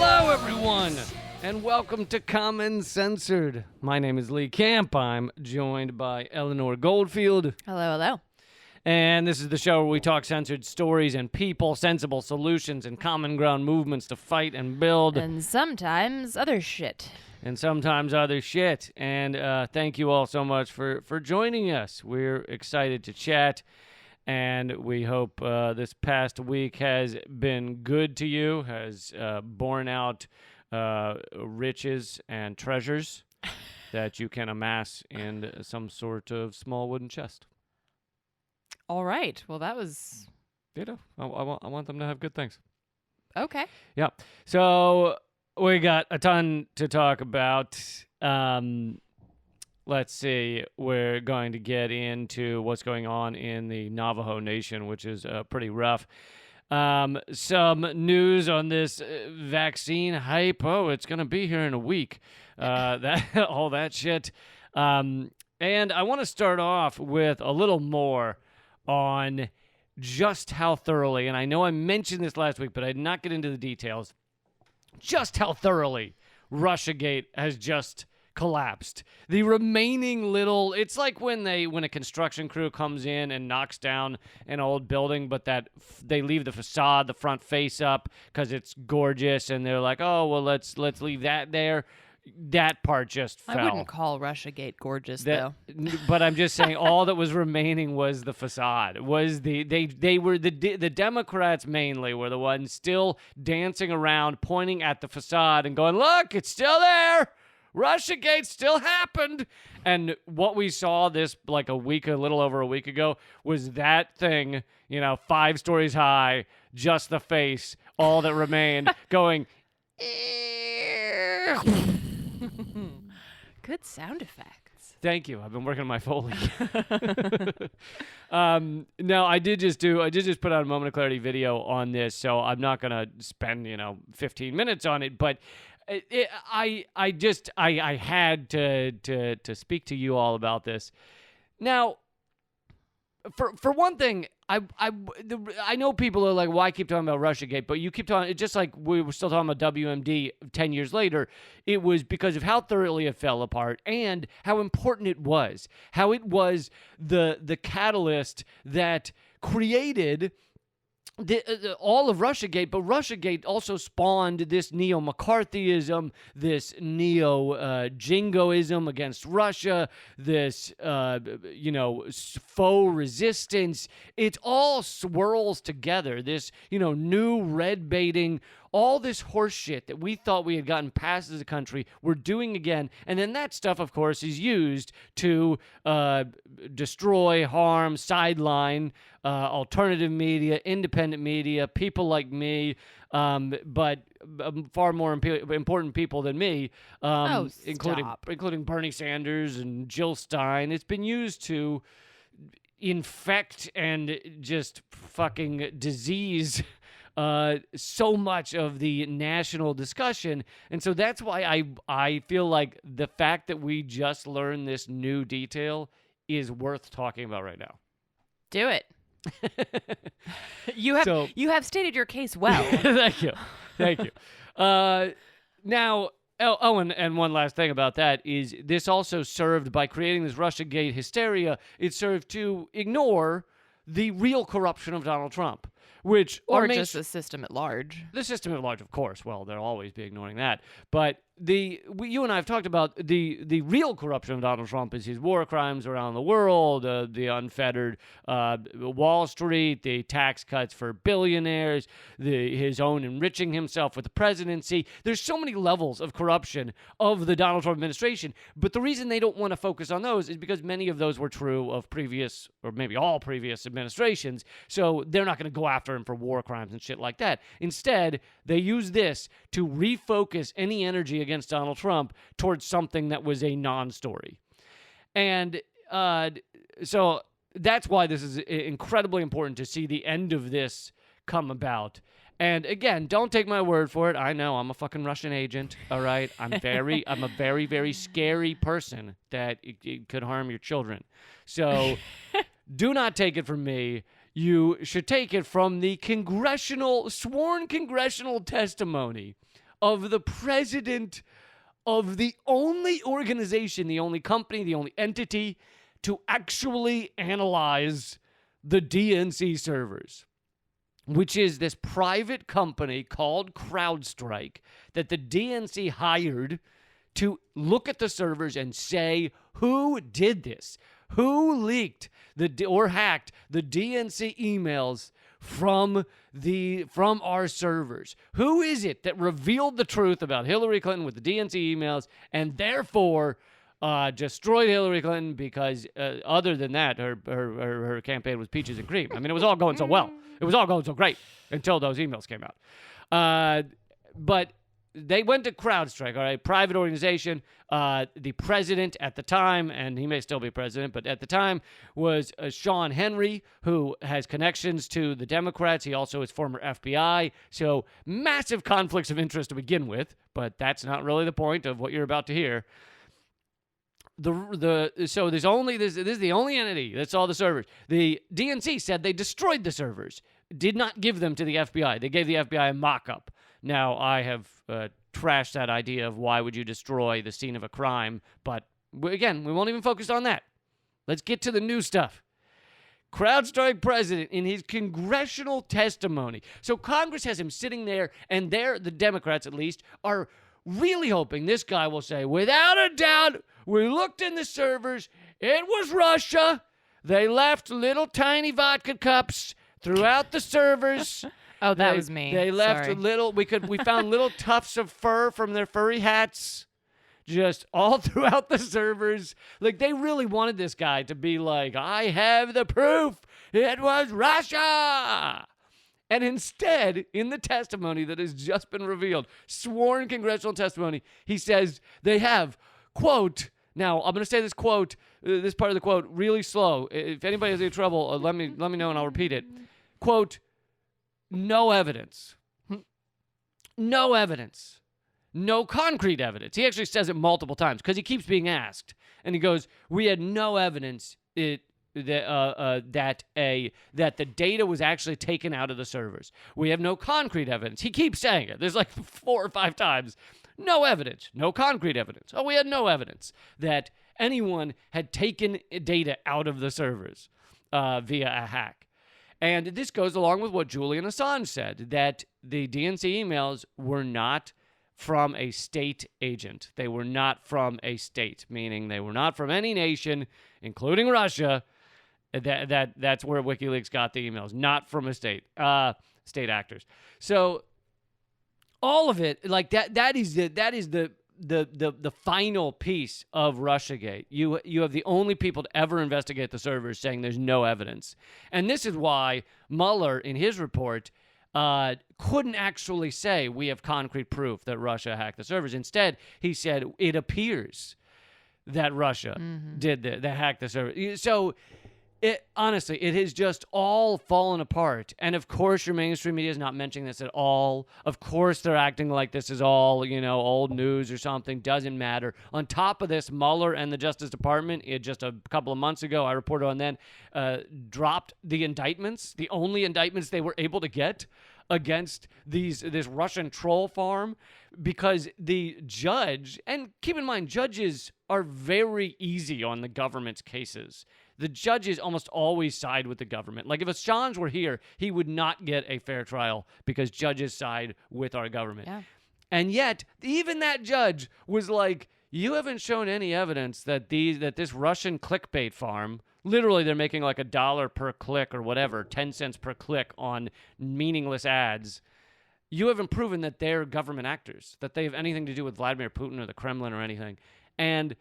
Hello, everyone, and welcome to Common Censored. My name is Lee Camp. I'm joined by Eleanor Goldfield. Hello, hello. And this is the show where we talk censored stories and people, sensible solutions, and common ground movements to fight and build. And sometimes other shit. And sometimes other shit. And thank you all so much for joining us. We're excited to chat, and we hope this past week has been good to you, has borne out riches and treasures that you can amass in some sort of small wooden chest. All right. Well, that was... You know, I want them to have good things. Okay. Yeah. So we got a ton to talk about. Let's see. We're going to get into what's going on in the Navajo Nation, which is pretty rough. Some news on this vaccine hype. Oh, it's going to be here in a week. All that shit. And I want to start off with a little more on just how thoroughly, and I know I mentioned this last week, but I did not get into the details, just how thoroughly Russiagate has just collapsed. The remaining little, it's like when a construction crew comes in and knocks down an old building, but they leave the facade, the front face up because it's gorgeous, and they're like, oh, well, let's leave that there. That part just fell. I wouldn't call Russiagate gorgeous, though. But I'm just saying, all that was remaining was the facade. Was the Democrats mainly were the ones still dancing around, pointing at the facade and going, "Look, it's still there. Russiagate still happened." And what we saw this a little over a week ago, was that thing, 5 stories high, just the face, all that remained, going. Good sound effects. Thank you. I've been working on my Foley. No, I did just put out a Moment of Clarity video on this, so I'm not going to spend, 15 minutes on it, but I had to speak to you all about this. Now, for one thing, I know people are like, why keep talking about Russiagate? But you keep talking, just like we were still talking about WMD 10 years later, it was because of how thoroughly it fell apart and how important it was. How it was the catalyst that created all of Russiagate, but Russiagate also spawned this neo-McCarthyism, this neo-Jingoism against Russia, this, faux resistance. It all swirls together, this, new red-baiting, all this horse shit that we thought we had gotten past as a country, we're doing again. And then that stuff, of course, is used to destroy, harm, sideline alternative media, independent media, people like me, but far more important people than me, including Bernie Sanders and Jill Stein. It's been used to infect and just fucking disease so much of the national discussion. And so that's why I feel like the fact that we just learned this new detail is worth talking about right now. Do it. You have stated your case well. Thank you. Now, and one last thing about that is this also served, by creating this Russiagate hysteria, it served to ignore the real corruption of Donald Trump. Or just the system at large. The system at large, of course. Well, they'll always be ignoring that. But you and I have talked about the real corruption of Donald Trump is his war crimes around the world, the unfettered Wall Street, the tax cuts for billionaires, his own enriching himself with the presidency. There's so many levels of corruption of the Donald Trump administration. But the reason they don't want to focus on those is because many of those were true of previous, or maybe all previous administrations. So they're not going to go after him for war crimes and shit like that. Instead, they use this to refocus any energy against Donald Trump towards something that was a non-story. And so that's why this is incredibly important to see the end of this come about. And again, don't take my word for it. I know I'm a fucking Russian agent. All right. I'm a very, very scary person that it could harm your children. So do not take it from me. You should take it from the sworn congressional testimony of the president of the only organization, the only company, the only entity to actually analyze the DNC servers, which is this private company called CrowdStrike that the DNC hired to look at the servers and say, who did this? Who leaked or hacked the DNC emails from our servers? Who is it that revealed the truth about Hillary Clinton with the DNC emails and therefore destroyed Hillary Clinton because other than that, her campaign was peaches and cream. I mean, it was all going so well. It was all going so great until those emails came out. But they went to CrowdStrike, all right, private organization. The president at the time, and he may still be president, but at the time was Sean Henry, who has connections to the Democrats. He also is former FBI. So massive conflicts of interest to begin with, but that's not really the point of what you're about to hear. So this is the only entity that saw the servers. The DNC said they destroyed the servers, did not give them to the FBI. They gave the FBI a mock-up. Now, I have trashed that idea of why would you destroy the scene of a crime, but again, we won't even focus on that. Let's get to the new stuff. CrowdStrike president in his congressional testimony. So Congress has him sitting there, and the Democrats at least, are really hoping this guy will say, without a doubt, we looked in the servers, it was Russia. They left little tiny vodka cups throughout the servers. Oh, that was me. They left Sorry. we found little tufts of fur from their furry hats just all throughout the servers. Like, they really wanted this guy to be like, I have the proof. It was Russia. And instead, in the testimony that has just been revealed, sworn congressional testimony, he says they have, quote, now I'm going to say this quote, this part of the quote, really slow. If anybody has any trouble, let me know and I'll repeat it. Quote, no evidence. No evidence. No concrete evidence. He actually says it multiple times because he keeps being asked. And he goes, we had no evidence that the data was actually taken out of the servers. We have no concrete evidence. He keeps saying it. There's like 4 or 5 times. No evidence. No concrete evidence. Oh, we had no evidence that anyone had taken data out of the servers via a hack. And this goes along with what Julian Assange said, that the DNC emails were not from a state agent. They were not from a state, meaning they were not from any nation, including Russia. That's where WikiLeaks got the emails, not from a state actors. So all of it, like that is the final piece of Russiagate. You have the only people to ever investigate the servers saying there's no evidence. And this is why Mueller, in his report, couldn't actually say we have concrete proof that Russia hacked the servers. Instead, he said it appears that Russia did that hacked the server. So honestly, it has just all fallen apart. And of course, your mainstream media is not mentioning this at all. Of course, they're acting like this is all, old news or something. Doesn't matter. On top of this, Mueller and the Justice Department, just a couple of months ago, I reported on then, dropped the indictments, the only indictments they were able to get against this Russian troll farm, because the judge, and keep in mind, judges are very easy on the government's cases. The judges almost always side with the government. Like, if Assange were here, he would not get a fair trial because judges side with our government. Yeah. And yet, even that judge was like, you haven't shown any evidence that this Russian clickbait farm, literally they're making like $1 per click or whatever, 10 cents per click on meaningless ads. You haven't proven that they're government actors, that they have anything to do with Vladimir Putin or the Kremlin or anything. And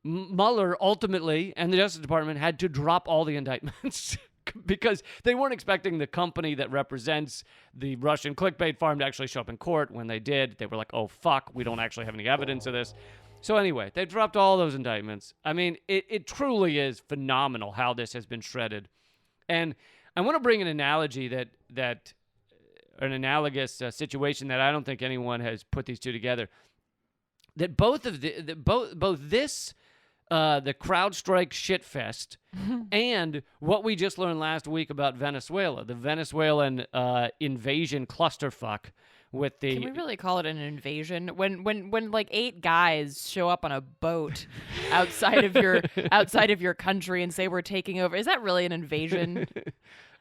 Mueller ultimately, and the Justice Department, had to drop all the indictments because they weren't expecting the company that represents the Russian clickbait farm to actually show up in court. When they did, they were like, oh, fuck, we don't actually have any evidence of this. So anyway, they dropped all those indictments. I mean, it truly is phenomenal how this has been shredded. And I want to bring an analogy that an analogous situation that I don't think anyone has put these two together. That both this the CrowdStrike shitfest and what we just learned last week about Venezuela, the Venezuelan invasion clusterfuck, with the. Can we really call it an invasion? When like 8 guys show up on a boat outside of your country and say we're taking over, is that really an invasion?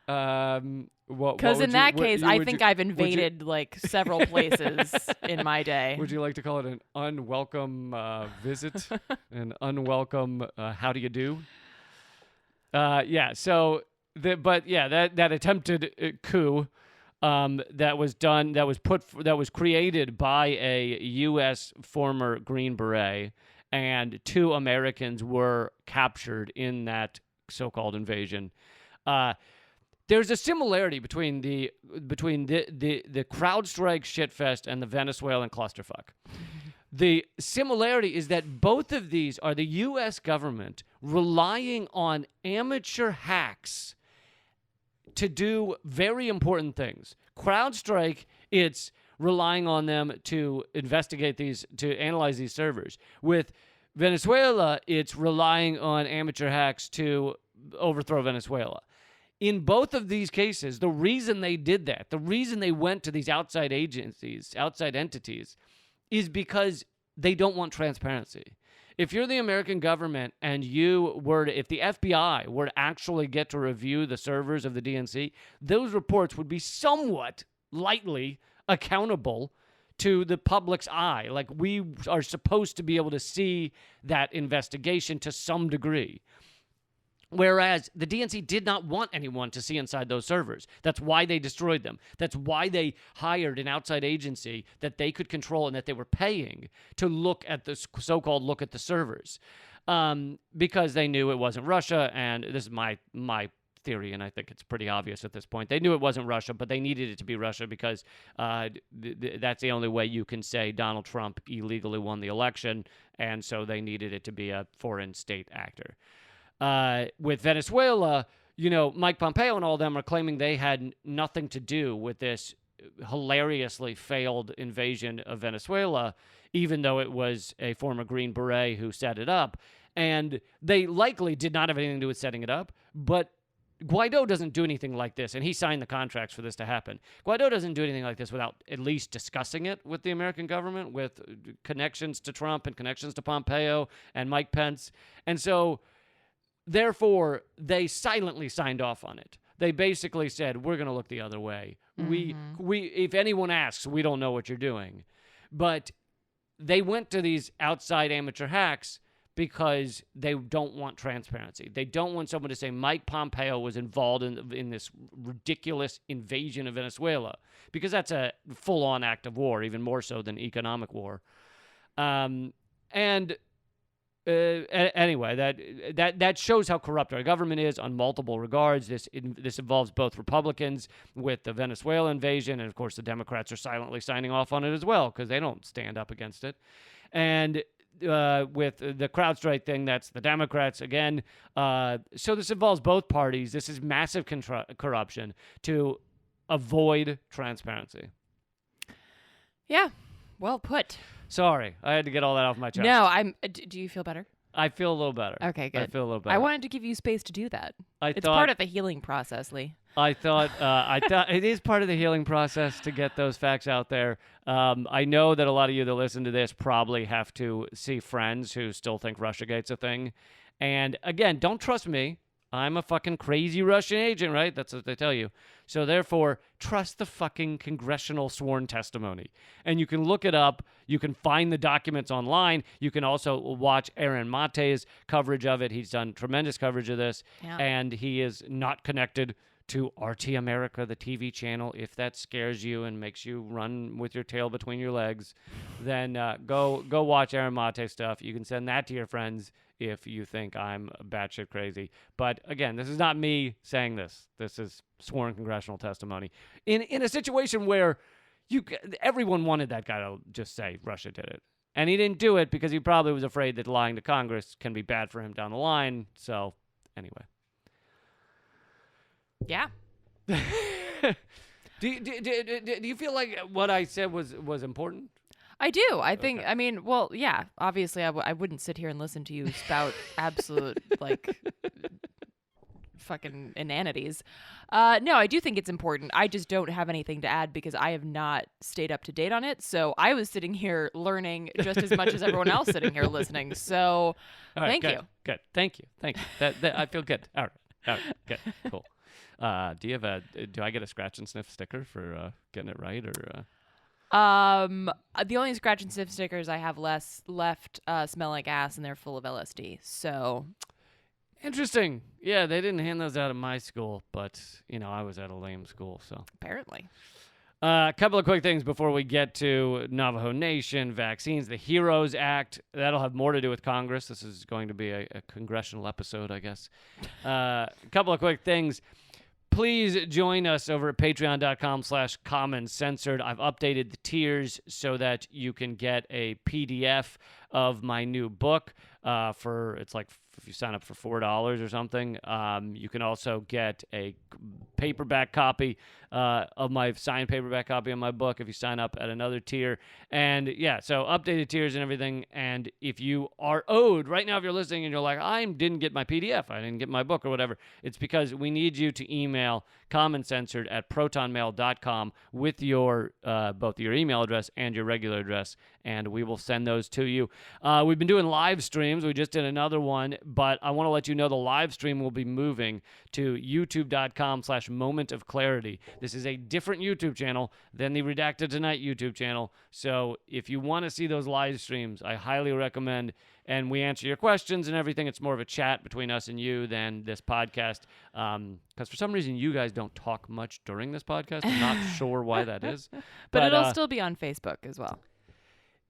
Because in that case, I think I've invaded like several places in my day. Would you like to call it an unwelcome visit? An unwelcome how do you do? Yeah. So, that attempted coup that was created by a U.S. former Green Beret, and 2 Americans were captured in that so-called invasion. There's a similarity between the CrowdStrike shitfest and the Venezuelan clusterfuck. The similarity is that both of these are the U.S. government relying on amateur hacks to do very important things. CrowdStrike, it's relying on them to investigate these, to analyze these servers. With Venezuela, it's relying on amateur hacks to overthrow Venezuela. In both of these cases, the reason they did that, the reason they went to these outside agencies, outside entities, is because they don't want transparency. If you're the American government and if the FBI were to actually get to review the servers of the DNC, those reports would be somewhat lightly accountable to the public's eye. Like, we are supposed to be able to see that investigation to some degree. Whereas the DNC did not want anyone to see inside those servers. That's why they destroyed them. That's why they hired an outside agency that they could control and that they were paying to look at the so-called look at the servers, because they knew it wasn't Russia. And this is my theory, and I think it's pretty obvious at this point. They knew it wasn't Russia, but they needed it to be Russia because that's the only way you can say Donald Trump illegally won the election, and so they needed it to be a foreign state actor. With Venezuela, Mike Pompeo and all of them are claiming they had nothing to do with this hilariously failed invasion of Venezuela, even though it was a former Green Beret who set it up. And they likely did not have anything to do with setting it up, but Guaido doesn't do anything like this, and he signed the contracts for this to happen. Guaido doesn't do anything like this without at least discussing it with the American government, with connections to Trump and connections to Pompeo and Mike Pence. And so, therefore, they silently signed off on it. They basically said, we're going to look the other way. Mm-hmm. We if anyone asks, we don't know what you're doing. But they went to these outside amateur hacks because they don't want transparency. They don't want someone to say Mike Pompeo was involved in this ridiculous invasion of Venezuela, because that's a full-on act of war, even more so than economic war. Anyway, that shows how corrupt our government is on multiple regards. This involves both Republicans with the Venezuela invasion, and of course the Democrats are silently signing off on it as well because they don't stand up against it. And with the CrowdStrike thing, that's the Democrats again. So this involves both parties. This is massive corruption to avoid transparency. Yeah, well put. Sorry, I had to get all that off my chest. No, do you feel better? I feel a little better. Okay, good. I feel a little better. I wanted to give you space to do that. It's part of the healing process, Lee. I thought it is part of the healing process to get those facts out there. I know that a lot of you that listen to this probably have to see friends who still think Russiagate's a thing. And again, don't trust me. I'm a fucking crazy Russian agent, right? That's what they tell you. So therefore, trust the fucking congressional sworn testimony. And you can look it up. You can find the documents online. You can also watch Aaron Mate's coverage of it. He's done tremendous coverage of this. Yeah. And he is not connected to RT America, the TV channel. If that scares you and makes you run with your tail between your legs, then go watch Aaron Mate's stuff. You can send that to your friends if you think I'm batshit crazy. But again, this is not me saying this. This is sworn congressional testimony. In a situation where everyone wanted that guy to just say Russia did it. And he didn't do it because he probably was afraid that lying to Congress can be bad for him down the line. So, anyway. Yeah. Do you feel like what I said was important? I do. I think, okay. I mean, well, yeah, obviously I wouldn't sit here and listen to you spout absolute, like, fucking inanities. No, I do think it's important. I just don't have anything to add because I have not stayed up to date on it. So I was sitting here learning just as much as everyone else sitting here listening. So thank you. Good. Thank you. That I feel good. All right. Good. Cool. Do I get a scratch and sniff sticker for getting it right or? The only scratch and sniff stickers I have left smell like ass, and they're full of LSD. So Interesting. Yeah, they didn't hand those out at my school, but I was at a lame school, so apparently. A couple of quick things before we get to Navajo Nation, vaccines, the HEROES Act. That'll have more to do with Congress. This is going to be a congressional episode, I guess. A couple of quick things. Please join us over at patreon.com/commoncensored. I've updated the tiers so that you can get a PDF of my new book it's like if you sign up for $4 or something. You can also get a paperback copy of my signed paperback copy of my book if you sign up at another tier. And yeah, so updated tiers and everything. And if you are owed right now, if you're listening and you're like, I didn't get my PDF, I didn't get my book or whatever, it's because we need you to email commoncensored@protonmail.com with your both your email address and your regular address, and we will send those to you. We've been doing live streams. We just did another one, but I want to let you know the live stream will be moving to youtube.com/momentofclarity. This is a different YouTube channel than the Redacted Tonight YouTube channel. So if you want to see those live streams, I highly recommend, and we answer your questions and everything. It's more of a chat between us and you than this podcast. Because for some reason, you guys don't talk much during this podcast. I'm not sure why that is. But it'll still be on Facebook as well.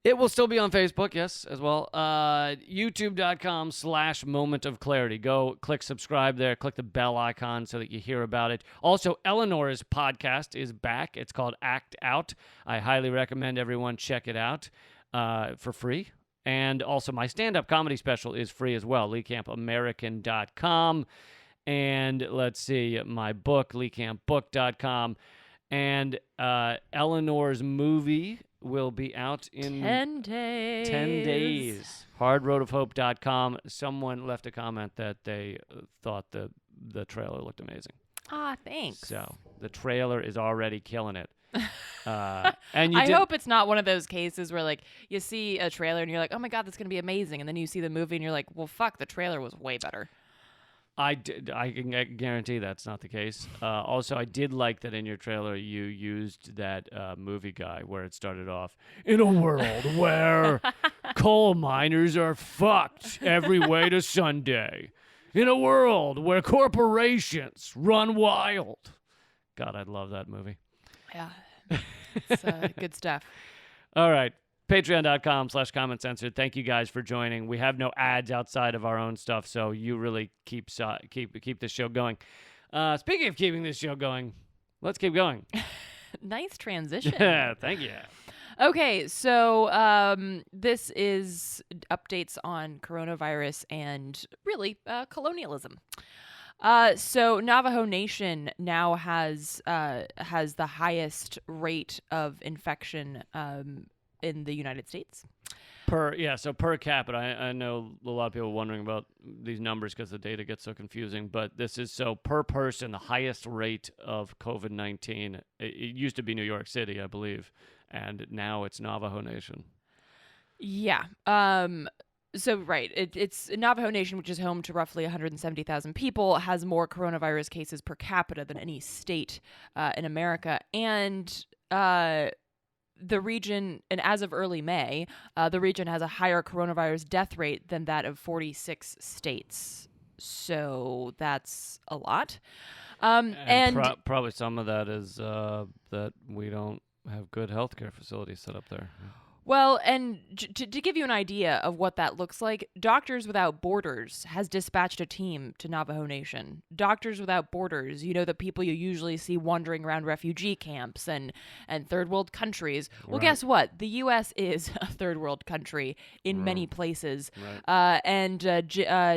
It will still be on Facebook, yes, as well. YouTube.com/momentofclarity. Go click subscribe there. Click the bell icon so that you hear about it. Also, Eleanor's podcast is back. It's called Act Out. I highly recommend everyone check it out for free. And also, my stand-up comedy special is free as well, LeeCampAmerican.com. And let's see, my book, LeeCampBook.com. And Eleanor's movie will be out in 10 days. 10 days. Hardroadofhope.com. Someone left a comment that they thought the trailer looked amazing. Ah, thanks. So the trailer is already killing it. And I hope it's not one of those cases where like you see a trailer and you're like, oh my God, that's going to be amazing. And then you see the movie and you're like, well, fuck, the trailer was way better. I can guarantee that's not the case. Also, I did like that in your trailer you used that movie guy where it started off, in a world where coal miners are fucked every way to Sunday. In a world where corporations run wild. God, I'd love that movie. Yeah, it's good stuff. All right. Patreon.com/commoncensored. Thank you guys for joining. We have no ads outside of our own stuff, so you really keep this show going. Speaking of keeping this show going, let's keep going. Nice transition. Thank you. Okay, so this is updates on coronavirus and really colonialism. So Navajo Nation now has the highest rate of infection in the United States. Per capita. I know a lot of people wondering about these numbers because the data gets so confusing, but this is so per person, the highest rate of COVID-19. It used to be New York City, I believe, and now it's Navajo Nation. Yeah. So, right, it's Navajo Nation, which is home to roughly 170,000 people, has more coronavirus cases per capita than any state in America. And the region, and as of early May, the region has a higher coronavirus death rate than that of 46 states. So that's a lot. Probably some of that is that we don't have good healthcare facilities set up there. Well, and to give you an idea of what that looks like, Doctors Without Borders has dispatched a team to Navajo Nation. Doctors Without Borders, the people you usually see wandering around refugee camps and third world countries. Well, Right. Guess what? The U.S. is a third world country in many places. Right. And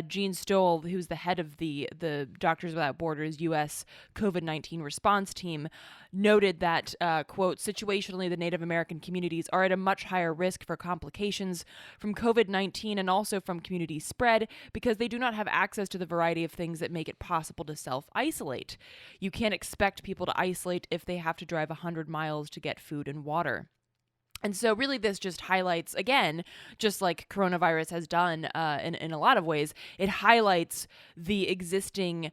Gene Stoll, who's the head of the Doctors Without Borders U.S. COVID-19 response team, noted that, quote, situationally, the Native American communities are at a much higher risk for complications from COVID-19 and also from community spread because they do not have access to the variety of things that make it possible to self-isolate. You can't expect people to isolate if they have to drive 100 miles to get food and water. And so really this just highlights, again, just like coronavirus has done in a lot of ways, it highlights the existing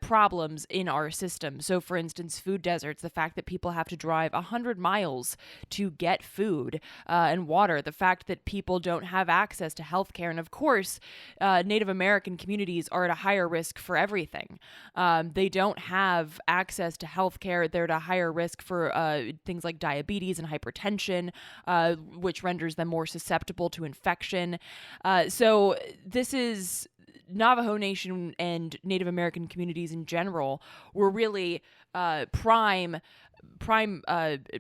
problems in our system. So for instance, food deserts, the fact that people have to drive 100 miles to get food and water, the fact that people don't have access to healthcare. And of course, Native American communities are at a higher risk for everything. They don't have access to healthcare. They're at a higher risk for things like diabetes and hypertension, which renders them more susceptible to infection. So this is Navajo Nation and Native American communities in general were really prime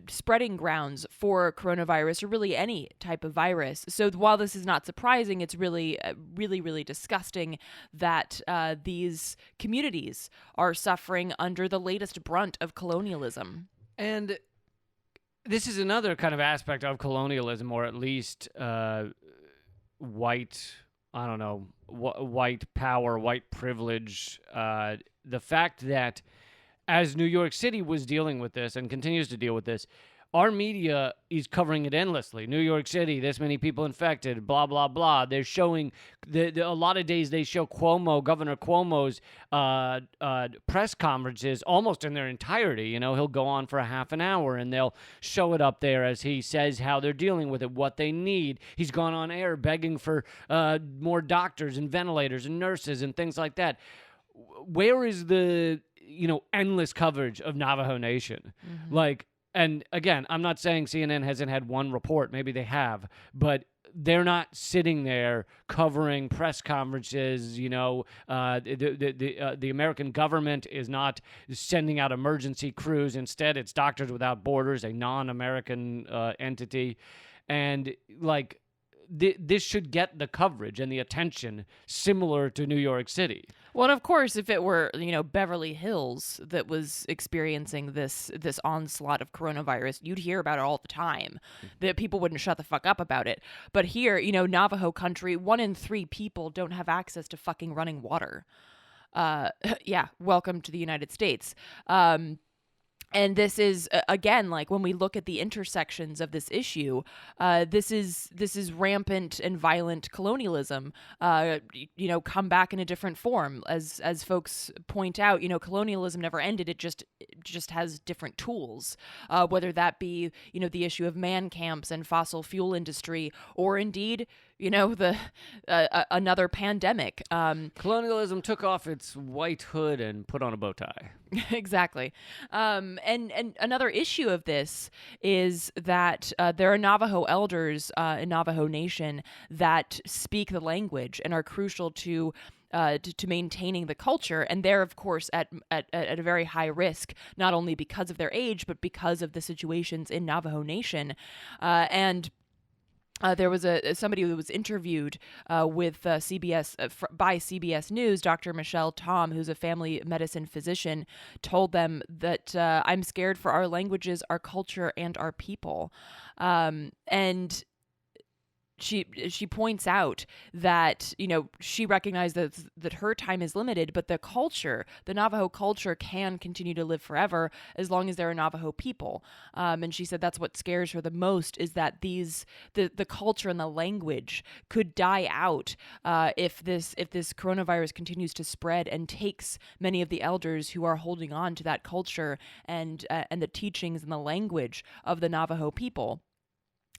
spreading grounds for coronavirus or really any type of virus. So while this is not surprising, it's really, really disgusting that these communities are suffering under the latest brunt of colonialism. And this is another kind of aspect of colonialism, or at least white power, white privilege. The fact that as New York City was dealing with this and continues to deal with this, our media is covering it endlessly. New York City, this many people infected, blah, blah, blah. They're showing, a lot of days they show Governor Cuomo's press conferences almost in their entirety. You know, he'll go on for a half an hour and they'll show it up there as he says how they're dealing with it, what they need. He's gone on air begging for more doctors and ventilators and nurses and things like that. Where is the, endless coverage of Navajo Nation? Mm-hmm. And again, I'm not saying CNN hasn't had one report. Maybe they have, but they're not sitting there covering press conferences. The American government is not sending out emergency crews. Instead, it's Doctors Without Borders, a non-American entity, and this should get the coverage and the attention similar to New York City. Well, and of course, if it were, Beverly Hills that was experiencing this onslaught of coronavirus, you'd hear about it all the time. That people wouldn't shut the fuck up about it. But here, Navajo country, 1 in 3 people don't have access to fucking running water. Yeah, welcome to the United States. And this is, again, when we look at the intersections of this issue, this is rampant and violent colonialism, come back in a different form. As folks point out, colonialism never ended. It just has different tools, whether that be, the issue of man camps and fossil fuel industry, or indeed, another pandemic. Colonialism took off its white hood and put on a bow tie. Exactly. And another issue of this is that there are Navajo elders in Navajo Nation that speak the language and are crucial to maintaining the culture, and they're of course at a very high risk, not only because of their age but because of the situations in Navajo Nation, and. There was somebody who was interviewed with CBS by CBS News. Dr. Michelle Tom, who's a family medicine physician, told them that I'm scared for our languages, our culture, and our people. And she points out that she recognized that her time is limited, but the Navajo culture can continue to live forever as long as there are Navajo people. And she said that's what scares her the most, is that the culture and the language could die out if this coronavirus continues to spread and takes many of the elders who are holding on to that culture and the teachings and the language of the Navajo people.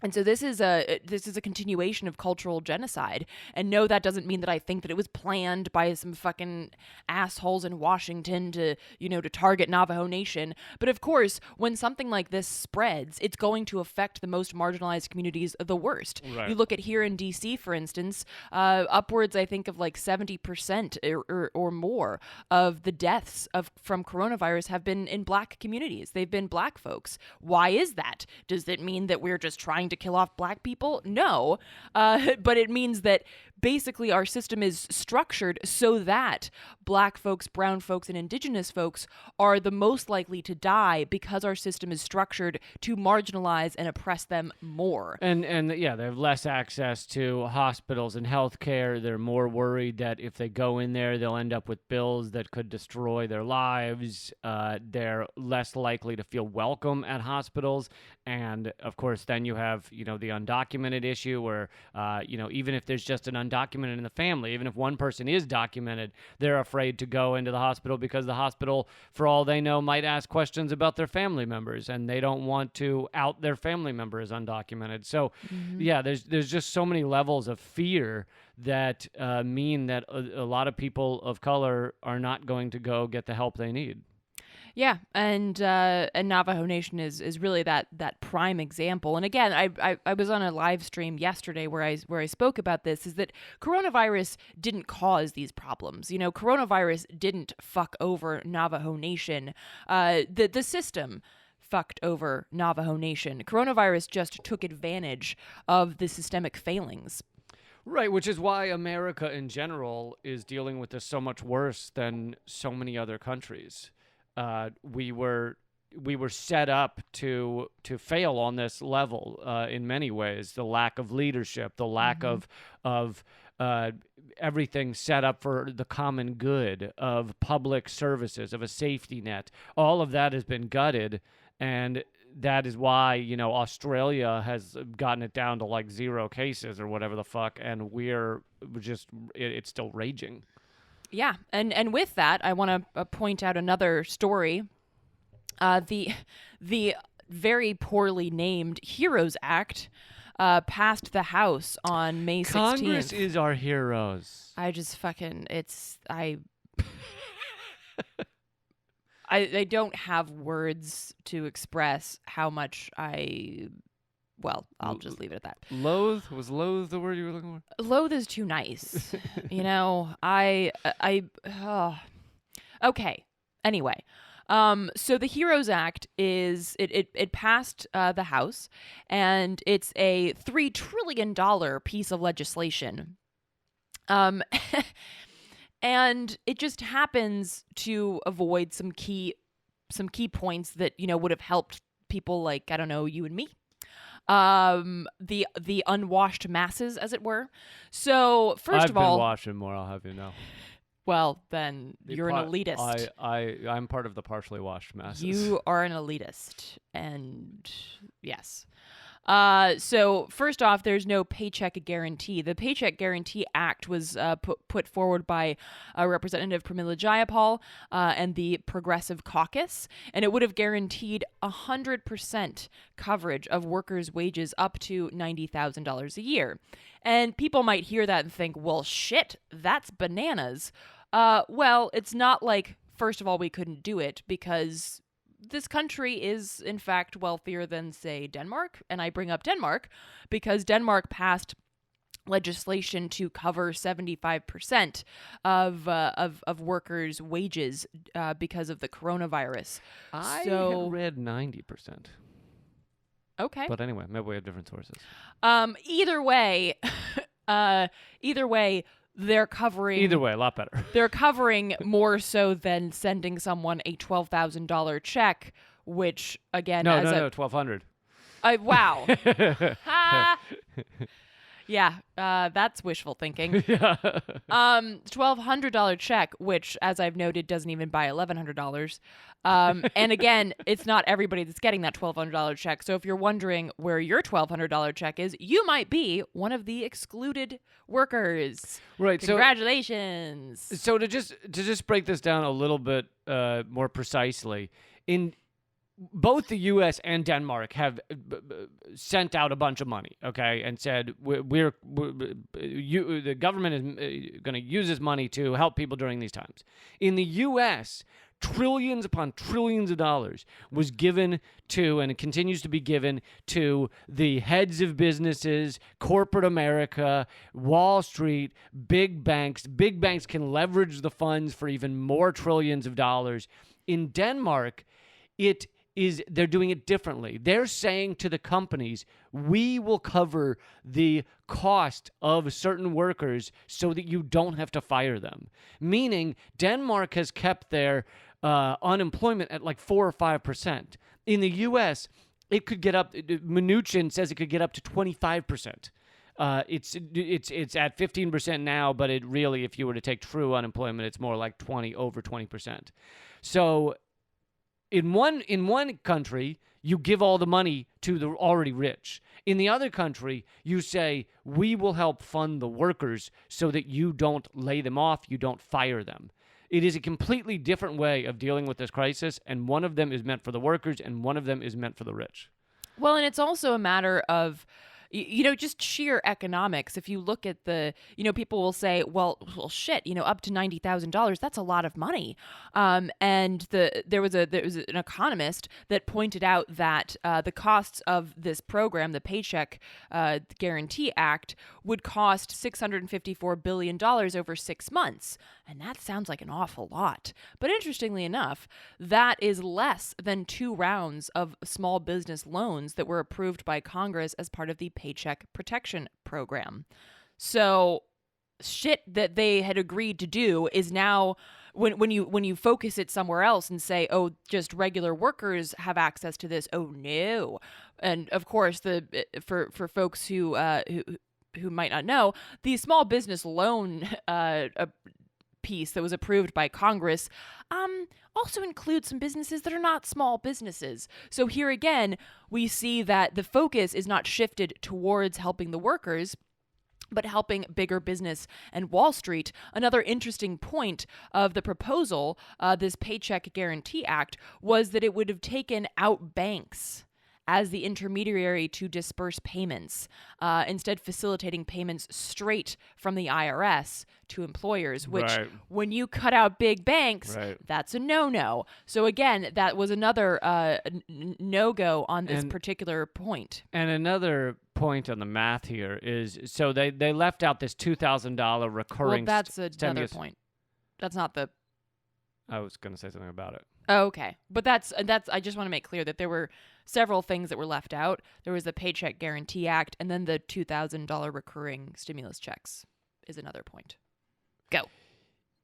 And so this is a continuation of cultural genocide. And no, that doesn't mean that I think that it was planned by some fucking assholes in Washington to target Navajo Nation. But of course, when something like this spreads, it's going to affect the most marginalized communities the worst. Right. You look at here in D.C., for instance, upwards, I think, of 70% or more of the deaths from coronavirus have been in Black communities. They've been Black folks. Why is that? Does it mean that we're just trying to kill off Black people? No, but it means that basically our system is structured so that black folks, brown folks, and indigenous folks are the most likely to die because our system is structured to marginalize and oppress them more. And yeah, they have less access to hospitals and healthcare. They're more worried that if they go in there, they'll end up with bills that could destroy their lives. They're less likely to feel welcome at hospitals. And of course, then you have, the undocumented issue where, even if there's just an undocumented in the family, even if one person is documented, they're afraid to go into the hospital because the hospital, for all they know, might ask questions about their family members, and they don't want to out their family member as undocumented. So, yeah, there's just so many levels of fear that mean that a lot of people of color are not going to go get the help they need. Yeah, and Navajo Nation is really that prime example. And again, I was on a live stream yesterday where I spoke about this, is that coronavirus didn't cause these problems. Coronavirus didn't fuck over Navajo Nation. The system fucked over Navajo Nation. Coronavirus just took advantage of the systemic failings. Right, which is why America in general is dealing with this so much worse than so many other countries. We were set up to fail on this level in many ways. The lack of leadership, the lack of everything set up for the common good, of public services, of a safety net. All of that has been gutted, and that is why Australia has gotten it down to like 0 cases or whatever the fuck, and it's still raging. Yeah, and with that, I want to point out another story. The very poorly named HEROES Act passed the House on May 16th. Congress is our heroes. I just fucking I don't have words to express how much I'll just leave it at that. Was loathe the word you were looking for? Loathe is too nice. Okay. Anyway, so the HEROES Act it passed the House, and it's a $3 trillion piece of legislation. And it just happens to avoid some key points that would have helped people like, I don't know, you and me. The unwashed masses, as it were. So first of all, I've been washing more, I'll have you know. Well, then you're an elitist. I'm part of the partially washed masses. You are an elitist, and yes. So first off, there's no paycheck guarantee. The Paycheck Guarantee Act was put forward by Representative Pramila Jayapal and the Progressive Caucus, and it would have guaranteed 100% coverage of workers' wages up to $90,000 a year. And people might hear that and think, well, shit, that's bananas. Well, it's not like, first of all, we couldn't do it because this country is, in fact, wealthier than, say, Denmark. And I bring up Denmark because Denmark passed legislation to cover 75% of workers' wages because of the coronavirus. I had read 90%. Okay. But anyway, maybe we have different sources. Either way, they're covering... Either way, a lot better. They're covering more so than sending someone a $12,000 check, which, again... No, $1,200. Wow. Yeah, that's wishful thinking. Yeah. $1,200 check, which, as I've noted, doesn't even buy $1,100. And again, it's not everybody that's getting that $1,200 check. So if you're wondering where your $1,200 check is, you might be one of the excluded workers. Right. Congratulations. So to just break this down a little bit more precisely, in both the U.S. and Denmark have sent out a bunch of money, okay, and said the government is going to use this money to help people during these times. In the U.S., trillions upon trillions of dollars was given to, and it continues to be given to, the heads of businesses, corporate America, Wall Street, big banks. Big banks can leverage the funds for even more trillions of dollars. In Denmark, it is they're doing it differently. They're saying to the companies, we will cover the cost of certain workers so that you don't have to fire them. Meaning Denmark has kept their unemployment at like 4 or 5%. In the U.S., it could get up. Mnuchin says it could get up to 25%. It's at 15% now, but it really, if you were to take true unemployment, it's more like over 20%. So in one country, you give all the money to the already rich. In the other country, you say, we will help fund the workers so that you don't lay them off, you don't fire them. It is a completely different way of dealing with this crisis, and one of them is meant for the workers, and one of them is meant for the rich. Well, and it's also a matter of, just sheer economics. If you look at the, people will say, well, shit, up to $90,000, that's a lot of money. And there was an economist that pointed out that the costs of this program, the Paycheck Guarantee Act, would cost $654 billion over 6 months. And that sounds like an awful lot. But interestingly enough, that is less than 2 rounds of small business loans that were approved by Congress as part of the Paycheck Protection Program. So shit that they had agreed to do is now, when you focus it somewhere else and say, oh, just regular workers have access to this, oh no. And of course, for folks who might not know, the small business loan piece that was approved by Congress also includes some businesses that are not small businesses. So here again, we see that the focus is not shifted towards helping the workers, but helping bigger business and Wall Street. Another interesting point of the proposal, this Paycheck Guarantee Act, was that it would have taken out banks as the intermediary to disperse payments, instead facilitating payments straight from the IRS to employers, which when you cut out big banks, that's a no-no. So again, that was another no-go on this particular point. And another point on the math here is, so they left out this $2,000 recurring. Well, that's another point. That's not the. I was going to say something about it. Oh, okay. But that's I just want to make clear that there were several things that were left out. There was the Paycheck Guarantee Act, and then the $2,000 recurring stimulus checks is another point. Go.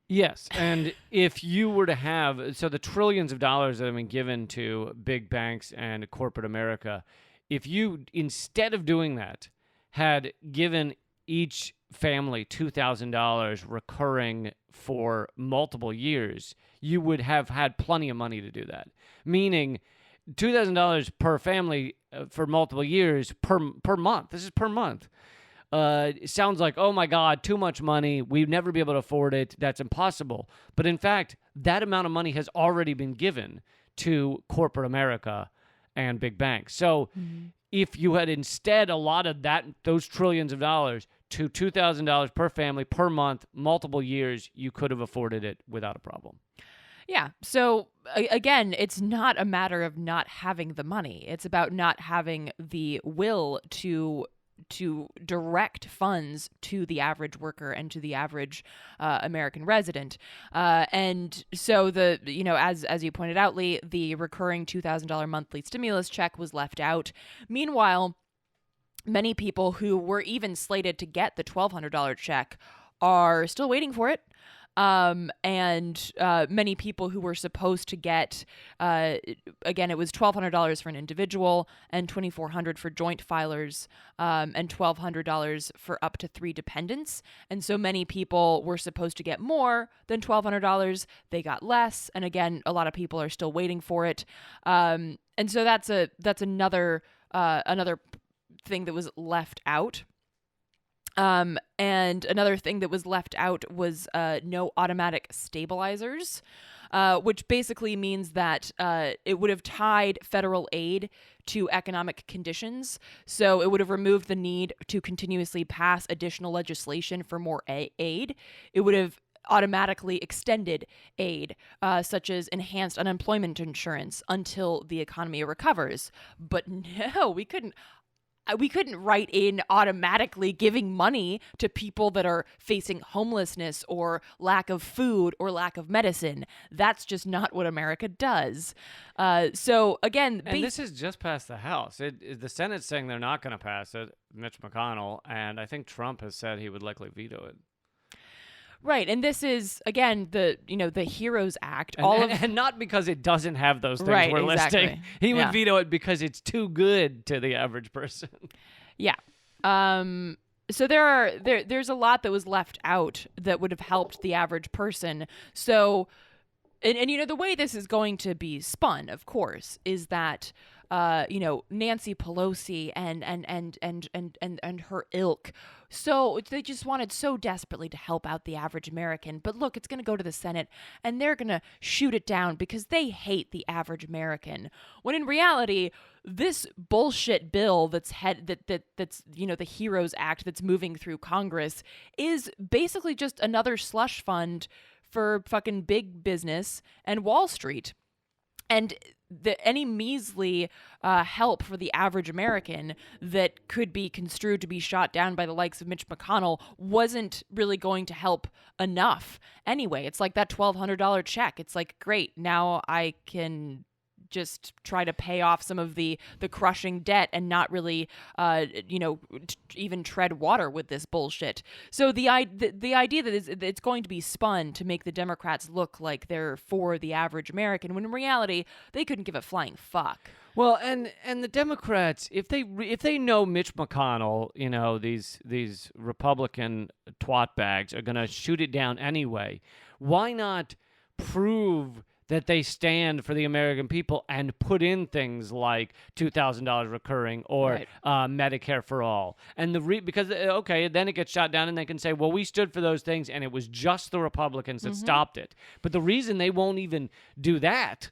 Yes, and if you were to have, so the trillions of dollars that have been given to big banks and corporate America, if you, instead of doing that, had given each family $2,000 recurring for multiple years, you would have had plenty of money to do that. Meaning $2,000 per family for multiple years per month. This is per month. It sounds like, oh my God, too much money. We'd never be able to afford it. That's impossible. But in fact, that amount of money has already been given to corporate America and big banks. So if you had instead allotted those trillions of dollars to $2,000 per family per month, multiple years, you could have afforded it without a problem. Yeah. So again, it's not a matter of not having the money. It's about not having the will to direct funds to the average worker and to the average American resident. And so as you pointed out, Lee, the recurring $2,000 monthly stimulus check was left out. Meanwhile, many people who were even slated to get the $1,200 check are still waiting for it. And many people who were supposed to get, again, it was $1,200 for an individual and $2,400 for joint filers, and $1,200 for up to 3 dependents. And so many people were supposed to get more than $1,200. They got less. And again, a lot of people are still waiting for it. And so that's another thing that was left out. And another thing that was left out was no automatic stabilizers, which basically means that it would have tied federal aid to economic conditions. So it would have removed the need to continuously pass additional legislation for more aid. It would have automatically extended aid, such as enhanced unemployment insurance, until the economy recovers. But no, we couldn't we couldn't write in automatically giving money to people that are facing homelessness or lack of food or lack of medicine. That's just not what America does. So again, and this is just passed the House. The Senate's saying they're not going to pass it, Mitch McConnell, and I think Trump has said he would likely veto it. Right, and this is again the Heroes Act, and not because it doesn't have those things right, we're exactly. listing. He would veto it because it's too good to the average person. Yeah. So there's a lot that was left out that would have helped the average person. So, and the way this is going to be spun, of course, is that Nancy Pelosi and her ilk. So they just wanted so desperately to help out the average American. But look, it's going to go to the Senate and they're going to shoot it down because they hate the average American. When in reality, this bullshit bill that's the Heroes Act that's moving through Congress is basically just another slush fund for fucking big business and Wall Street. And any measly help for the average American that could be construed to be shot down by the likes of Mitch McConnell wasn't really going to help enough. Anyway, it's like that $1,200 check. It's like, great, now I can just try to pay off some of the crushing debt and not really, even tread water with this bullshit. So the idea that it's going to be spun to make the Democrats look like they're for the average American, when in reality they couldn't give a flying fuck. Well, and the Democrats, if they know Mitch McConnell, these Republican twat bags are going to shoot it down anyway, why not prove that they stand for the American people and put in things like $2,000 recurring or Medicare for all. And because then it gets shot down and they can say, well, we stood for those things and it was just the Republicans that stopped it. But the reason they won't even do that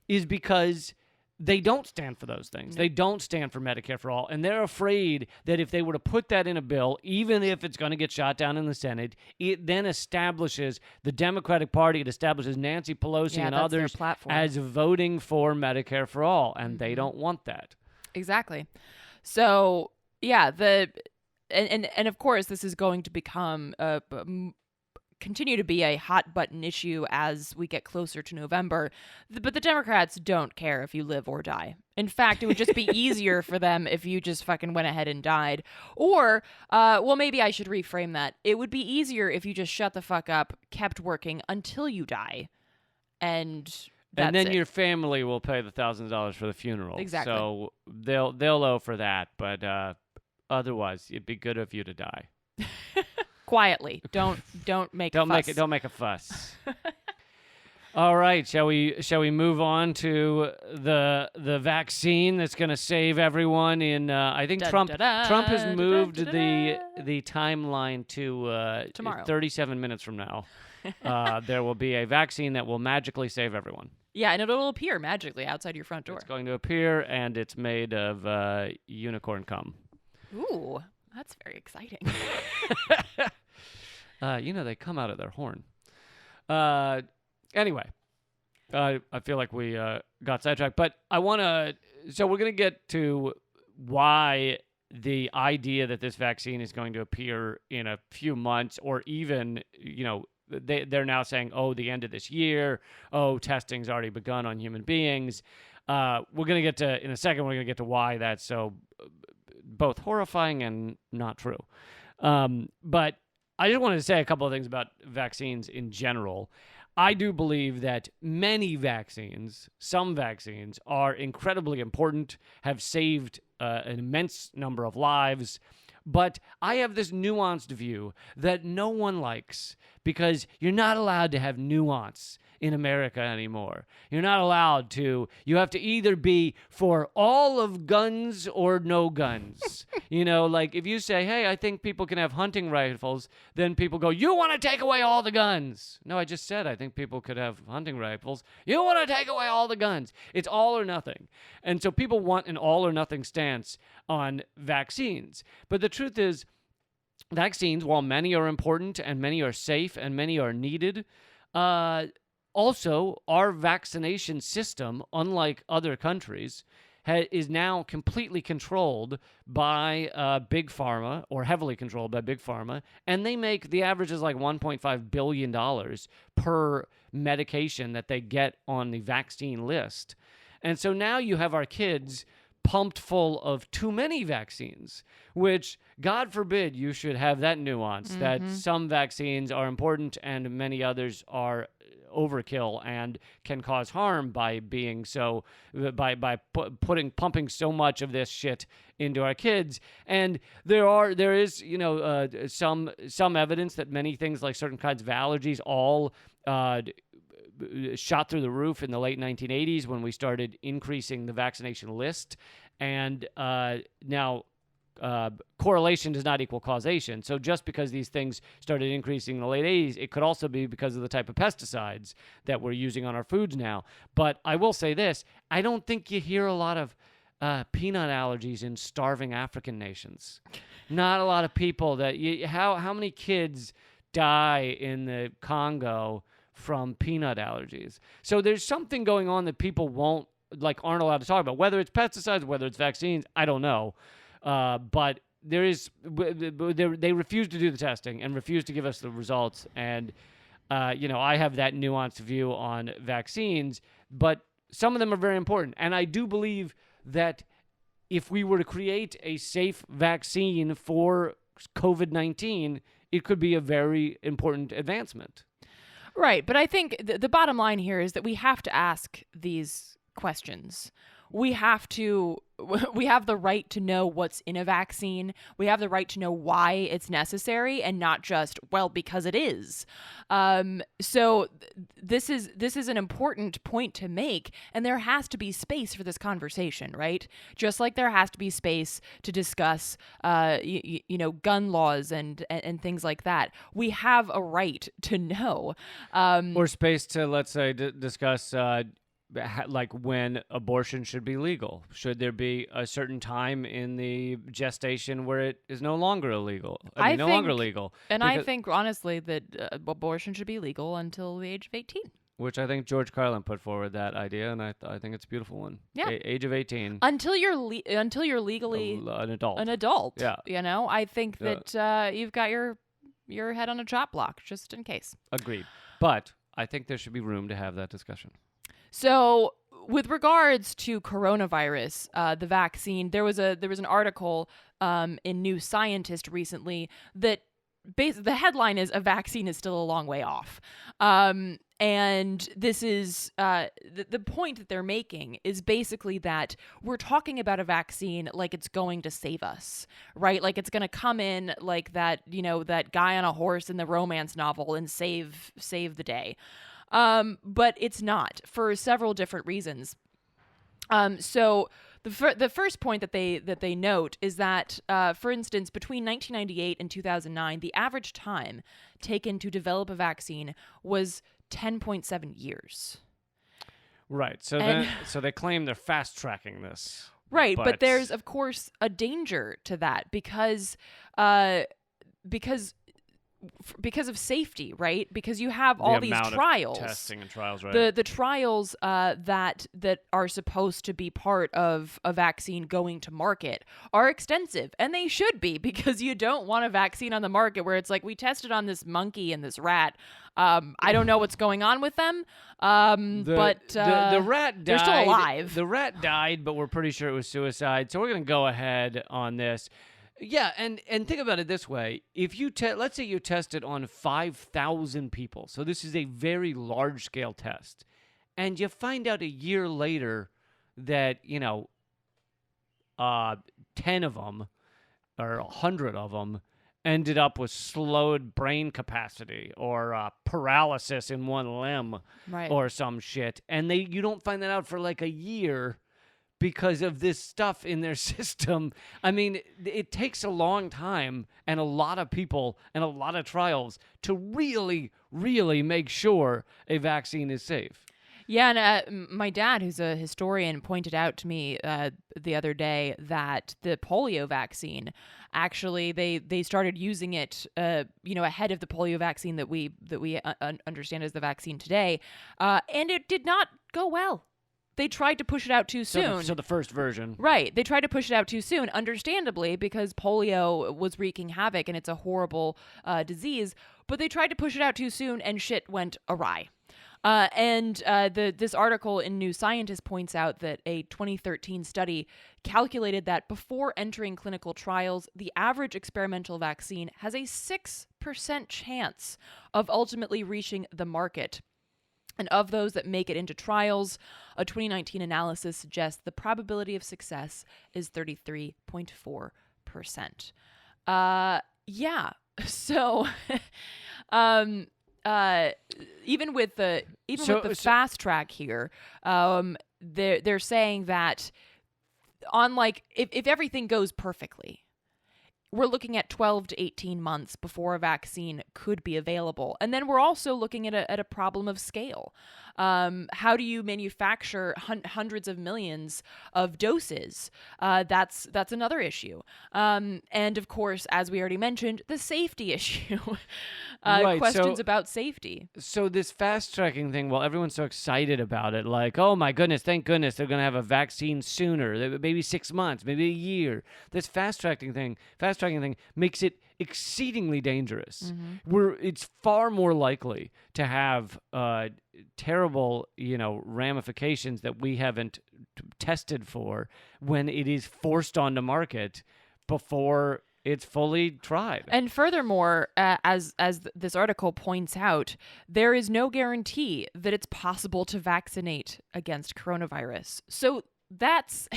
is because they don't stand for those things. They don't stand for Medicare for all. And they're afraid that if they were to put that in a bill, even if it's going to get shot down in the Senate, it then establishes the Democratic Party. It establishes Nancy Pelosi and others as voting for Medicare for all. And they don't want that. Exactly. So, yeah, and of course, this is going to become continue to be a hot button issue as we get closer to November. But the Democrats don't care if you live or die. In fact, it would just be easier for them if you just fucking went ahead and died. Or, maybe I should reframe that. It would be easier if you just shut the fuck up, kept working until you die. And then your family will pay the $1,000 for the funeral. Exactly. So they'll owe for that. But otherwise, it'd be good of you to die. Quietly. Don't make a fuss. Don't make a fuss. All right, shall we move on to the vaccine that's going to save everyone in I think Trump has moved the timeline to tomorrow. 37 minutes from now. There will be a vaccine that will magically save everyone. Yeah, and it'll appear magically outside your front door. It's going to appear, and it's made of unicorn cum. Ooh. That's very exciting. They come out of their horn. Anyway, I feel like we got sidetracked, but so we're going to get to why the idea that this vaccine is going to appear in a few months, or even, they're now saying, the end of this year. Testing's already begun on human beings. We're going to get to, in a second, we're going to get to why that's so both horrifying and not true. But I just wanted to say a couple of things about vaccines in general. I do believe that some vaccines are incredibly important, have saved an immense number of lives. But I have this nuanced view that no one likes, because you're not allowed to have nuance in America anymore. You're not allowed to. You have to either be for all of guns or no guns. Like if you say, hey, I think people can have hunting rifles, then people go, you want to take away all the guns. No, I just said I think people could have hunting rifles. You want to take away all the guns. It's all or nothing. And so people want an all or nothing stance on vaccines. But the truth is, vaccines, while many are important and many are safe and many are needed, also, our vaccination system, unlike other countries, is now completely controlled by big pharma, or heavily controlled by big pharma, and the average is like $1.5 billion per medication that they get on the vaccine list. And so now you have our kids pumped full of too many vaccines, which, God forbid, you should have that nuance that some vaccines are important and many others are overkill and can cause harm by being so, by pumping so much of this shit into our kids. And there is some evidence that many things, like certain kinds of allergies, all shot through the roof in the late 1980s when we started increasing the vaccination list. And now correlation does not equal causation. So just because these things started increasing in the late 80s, it could also be because of the type of pesticides that we're using on our foods now. But I will say this, I don't think you hear a lot of peanut allergies in starving African nations. Not a lot of people how many kids die in the Congo from peanut allergies? So there's something going on that people aren't allowed to talk about. Whether it's pesticides, whether it's vaccines, I don't know. But they refuse to do the testing and refuse to give us the results. And, I have that nuanced view on vaccines, but some of them are very important. And I do believe that if we were to create a safe vaccine for COVID-19, it could be a very important advancement. Right. But I think the bottom line here is that we have to ask these questions. We have the right to know what's in a vaccine. We have the right to know why it's necessary, and not just, well, because it is. So this is an important point to make, and there has to be space for this conversation, right? Just like there has to be space to discuss, gun laws and things like that. We have a right to know. Or space to, let's say, discuss like when abortion should be legal. Should there be a certain time in the gestation where it is no longer illegal? No longer legal. And I think, honestly, that abortion should be legal until the age of 18. Which I think George Carlin put forward that idea, and I think it's a beautiful one. Yeah. Age of 18. Until you're legally an adult. An adult. Yeah. I think that you've got your head on a chop block, just in case. Agreed. But I think there should be room to have that discussion. So, with regards to coronavirus, the vaccine, there was an article in New Scientist recently that the headline is, "A vaccine is still a long way off." And this is the point that they're making is basically that we're talking about a vaccine like it's going to save us, right? Like it's going to come in like that, that guy on a horse in the romance novel and save the day. But it's not, for several different reasons. So the first point that they note is that, for instance, between 1998 and 2009, the average time taken to develop a vaccine was 10.7 years. Right. So they claim they're fast tracking this. Right, but there's of course a danger to that because of safety, right? Because you have all these trials, testing and trials, right? The trials that are supposed to be part of a vaccine going to market are extensive, and they should be, because you don't want a vaccine on the market where it's like, we tested on this monkey and this rat. I don't know what's going on with them, but the rat died. They're still alive. The rat died, but we're pretty sure it was suicide. So we're going to go ahead on this. Yeah, and think about it this way. If you let's say you test it on 5,000 people, so this is a very large-scale test, and you find out a year later that, 10 of them or 100 of them ended up with slowed brain capacity or paralysis in one limb, right, or some shit, and you don't find that out for like a year because of this stuff in their system. I mean, it takes a long time and a lot of people and a lot of trials to really, really make sure a vaccine is safe. Yeah, and my dad, who's a historian, pointed out to me the other day that the polio vaccine, actually, they started using it, ahead of the polio vaccine that we understand as the vaccine today, and it did not go well. they tried to push it out too soon. So the first version. Right. They tried to push it out too soon, understandably, because polio was wreaking havoc and it's a horrible disease. But they tried to push it out too soon and shit went awry. This article in New Scientist points out that a 2013 study calculated that before entering clinical trials, the average experimental vaccine has a 6% chance of ultimately reaching the market. And of those that make it into trials, a 2019 analysis suggests the probability of success is 33.4%. Yeah. So, even with the fast track here, they're saying that if everything goes perfectly, we're looking at 12 to 18 months before a vaccine could be available. And then we're also looking at a problem of scale. How do you manufacture hundreds of millions of doses? That's another issue. And of course, as we already mentioned, the safety issue. Right, questions about safety. So this fast tracking thing, well, everyone's so excited about it. Like, oh my goodness, thank goodness they're going to have a vaccine sooner. Maybe 6 months, maybe a year. This fast tracking thing makes it exceedingly dangerous. It's far more likely to have terrible, ramifications that we haven't tested for when it is forced onto market before it's fully tried. And furthermore, as this article points out, there is no guarantee that it's possible to vaccinate against coronavirus. So that's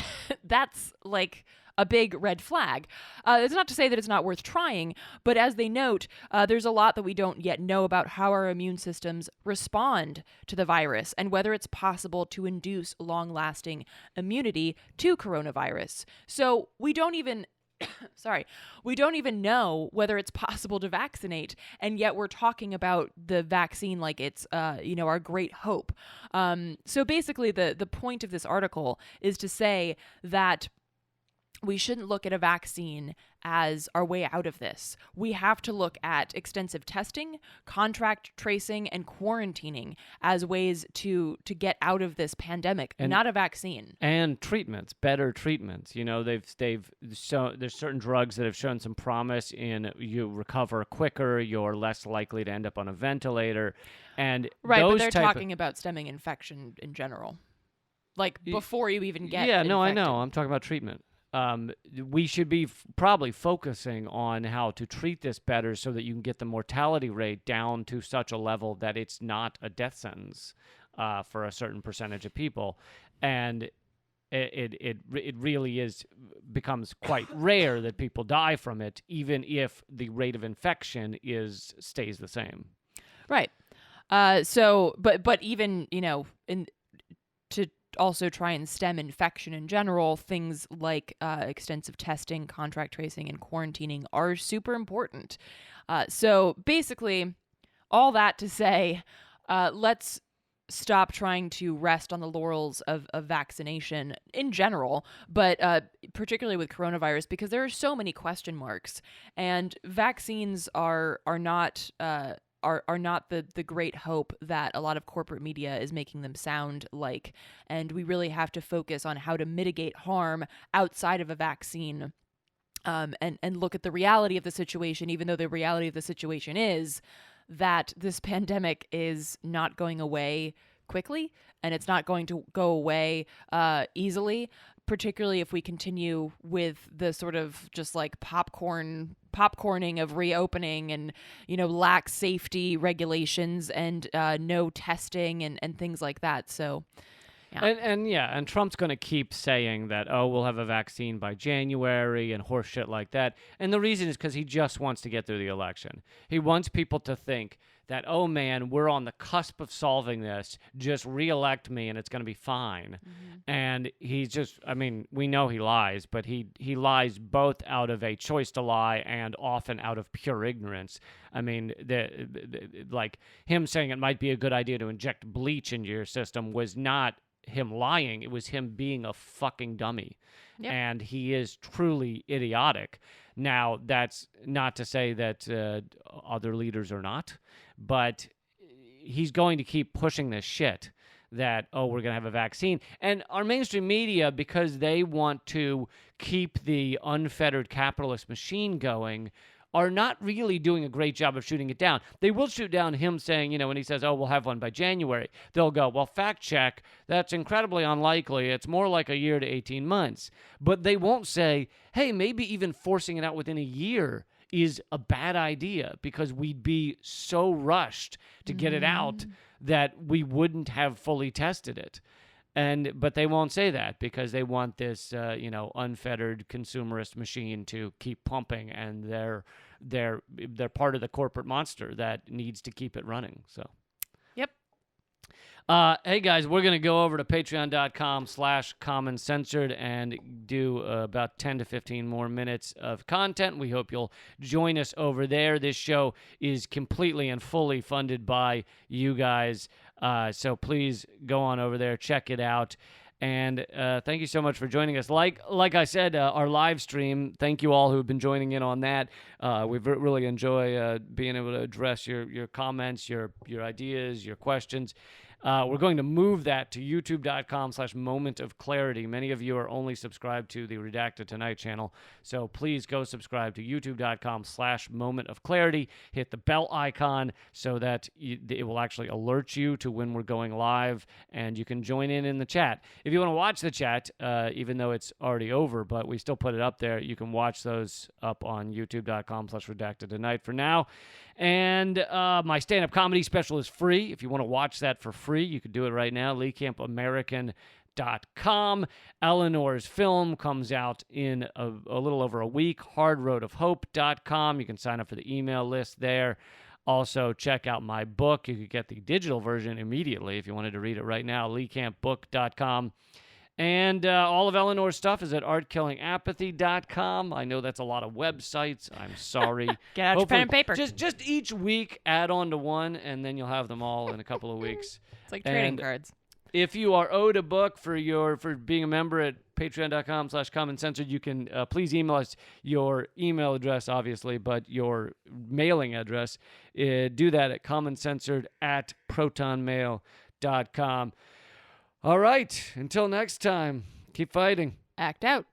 like a big red flag. It's not to say that it's not worth trying, but as they note, there's a lot that we don't yet know about how our immune systems respond to the virus and whether it's possible to induce long-lasting immunity to coronavirus. So we don't even know whether it's possible to vaccinate, and yet we're talking about the vaccine like it's, our great hope. So basically, the point of this article is to say that we shouldn't look at a vaccine as our way out of this. We have to look at extensive testing, contract tracing, and quarantining as ways to get out of this pandemic, not a vaccine. And treatments, better treatments. There's certain drugs that have shown some promise in you recover quicker, you're less likely to end up on a ventilator. And right, but they're talking about stemming infection in general. Like before you even get infected. I know. I'm talking about treatment. We should be probably focusing on how to treat this better so that you can get the mortality rate down to such a level that it's not a death sentence for a certain percentage of people. And it really becomes quite rare that people die from it, even if the rate of infection stays the same. Right. But even, to also try and stem infection in general, things like extensive testing, contract tracing, and quarantining are super important. So basically, all that to say, let's stop trying to rest on the laurels of vaccination in general, but particularly with coronavirus, because there are so many question marks, and vaccines are not the great hope that a lot of corporate media is making them sound like. And we really have to focus on how to mitigate harm outside of a vaccine, and look at the reality of the situation, even though the reality of the situation is that this pandemic is not going away quickly, and it's not going to go away easily, particularly if we continue with the sort of just like popcorning of reopening and, lax safety regulations and no testing and things like that. So, yeah. And Trump's going to keep saying that, we'll have a vaccine by January and horse shit like that. And the reason is because he just wants to get through the election. He wants people to think that, oh man, we're on the cusp of solving this. Just reelect me and it's going to be fine. Mm-hmm. And he's just, we know he lies, but he lies both out of a choice to lie and often out of pure ignorance. Like him saying it might be a good idea to inject bleach into your system was not him lying. It was him being a fucking dummy. Yep. And he is truly idiotic. Now, that's not to say that other leaders are not, but he's going to keep pushing this shit that, oh, we're going to have a vaccine. And our mainstream media, because they want to keep the unfettered capitalist machine going, are not really doing a great job of shooting it down. They will shoot down him saying, when he says, oh, we'll have one by January, they'll go, well, fact check, that's incredibly unlikely. It's more like a year to 18 months. But they won't say, hey, maybe even forcing it out within a year is a bad idea because we'd be so rushed to get it out that we wouldn't have fully tested it. But they won't say that because they want this, unfettered consumerist machine to keep pumping, and they're part of the corporate monster that needs to keep it running. So, yep. Hey guys, we're gonna go over to patreon.com/commoncensored and do about 10 to 15 more minutes of content. We hope you'll join us over there. This show is completely and fully funded by you guys. So please go on over there, check it out. And thank you so much for joining us. Like I said, our live stream, thank you all who've been joining in on that. We really enjoy being able to address your comments, your ideas, your questions. We're going to move that to youtube.com/moment of clarity. Many of you are only subscribed to the Redacted Tonight channel, so please go subscribe to youtube.com/moment of clarity. Hit the bell icon so that it will actually alert you to when we're going live, and you can join in the chat. If you want to watch the chat, even though it's already over, but we still put it up there, you can watch those up on youtube.com/redacted tonight for now. And my stand-up comedy special is free. If you want to watch that for free, you can do it right now. LeeCampAmerican.com. Eleanor's film comes out in a little over a week. HardRoadOfHope.com. You can sign up for the email list there. Also, check out my book. You could get the digital version immediately if you wanted to read it right now. LeeCampBook.com. And all of Eleanor's stuff is at artkillingapathy.com. I know that's a lot of websites. I'm sorry. Get out your pen and paper. Just each week add on to one, and then you'll have them all in a couple of weeks. It's like trading cards. If you are owed a book for being a member at patreon.com/commoncensored, you can please email us your email address, obviously, but your mailing address. Do that at commoncensored@protonmail.com. All right. Until next time, keep fighting. Act out.